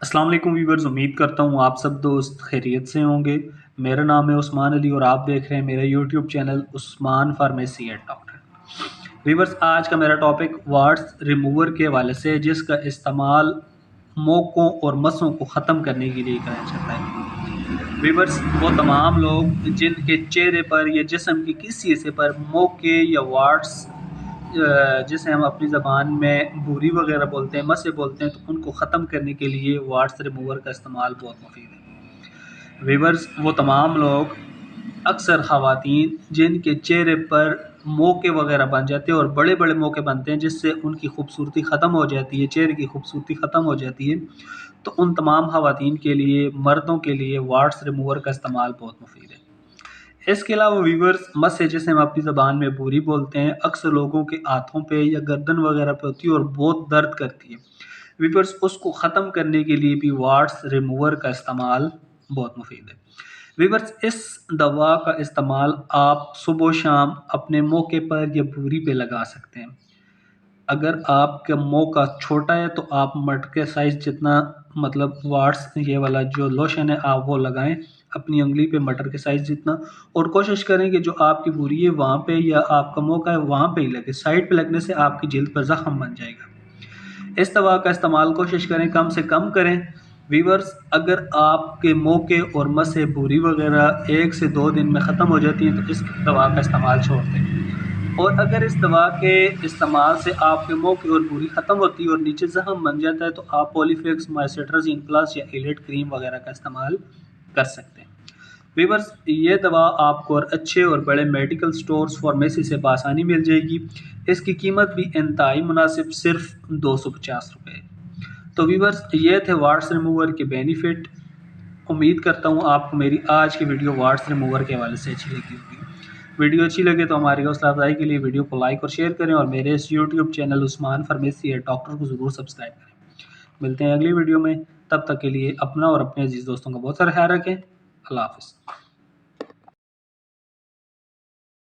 السلام علیکم ویورز، امید کرتا ہوں آپ سب دوست خیریت سے ہوں گے۔ میرا نام ہے عثمان علی اور آپ دیکھ رہے ہیں میرا YouTube channel Usman pharmacy and doctor. Viewers, آج کا میرا ٹاپک وارٹس ریموور کے حوالے سے، جس کا استعمال موقعوں اور مسوں کو ختم کرنے کے لیے کرنا چاہتا ہے۔ ویورز، وہ تمام لوگ جن کے چہرے پر یا جسم کے کسی حصے پر موقع یا وارٹس، جسے ہم اپنی زبان میں بوری وغیرہ بولتے ہیں، مسے بولتے ہیں، تو ان کو ختم کرنے کے لیے وارٹس ریموور کا استعمال بہت مفید ہے۔ ویورز، وہ تمام لوگ، اکثر خواتین جن کے چہرے پر موقع وغیرہ بن جاتے ہیں اور بڑے بڑے موقع بنتے ہیں جس سے ان کی خوبصورتی ختم ہو جاتی ہے، چہرے کی خوبصورتی ختم ہو جاتی ہے، تو ان تمام خواتین کے لیے، مردوں کے لیے وارٹس ریموور کا استعمال بہت مفید ہے۔ اس کے علاوہ ویورز، مسے جسے ہم اپنی زبان میں بوری بولتے ہیں، اکثر لوگوں کے ہاتھوں پہ یا گردن وغیرہ پہ ہوتی ہے اور بہت درد کرتی ہے۔ ویورز، اس کو ختم کرنے کے لیے بھی وارٹس ریموور کا استعمال بہت مفید ہے۔ ویورز، اس دوا کا استعمال آپ صبح و شام اپنے موقع پر یا بوری پہ لگا سکتے ہیں۔ اگر آپ کا موقع چھوٹا ہے تو آپ مٹکے سائز جتنا، مطلب وارٹس یہ والا جو لوشن ہے، آپ وہ لگائیں اپنی انگلی پہ مٹر کے سائز جتنا، اور کوشش کریں کہ جو آپ کی بوری ہے وہاں پہ یا آپ کا موقع ہے وہاں پہ ہی لگے۔ سائڈ پہ لگنے سے آپ کی جلد پر زخم بن جائے گا۔ اس دوا کا استعمال کوشش کریں کم سے کم کریں۔ ویورز، اگر آپ کے موقع اور مسے بوری وغیرہ 1 سے 2 دن میں ختم ہو جاتی ہیں تو اس دوا کا استعمال چھوڑ دیں، اور اگر اس دوا کے استعمال سے آپ کے موقع اور بوری ختم ہوتی ہے اور نیچے زخم بن جاتا ہے تو آپ پولیفیکس، مائسٹرزین پلس یا ایلیٹ کریم وغیرہ کا استعمال کر سکتے ہیں۔ ویورز، یہ دوا آپ کو اور اچھے اور بڑے میڈیکل سٹورز فارمیسی سے بآسانی مل جائے گی۔ اس کی قیمت بھی انتہائی مناسب، صرف 250 روپے۔ تو ویورز، یہ تھے وارٹس ریموور کے بینیفٹ۔ امید کرتا ہوں آپ کو میری آج کی ویڈیو وارٹس ریموور کے حوالے سے اچھی لگی ہوگی۔ ویڈیو اچھی لگے تو ہماری حوصلہ افزائی کے لیے ویڈیو کو لائک اور شیئر کریں، اور میرے اس YouTube channel Usman pharmacy and doctor کو ضرور سبسکرائب کریں۔ ملتے ہیں اگلی ویڈیو میں، تب تک کے لیے اپنا اور اپنے عزیز دوستوں کا بہت سارا خیال رکھیں۔ اللہ حافظ۔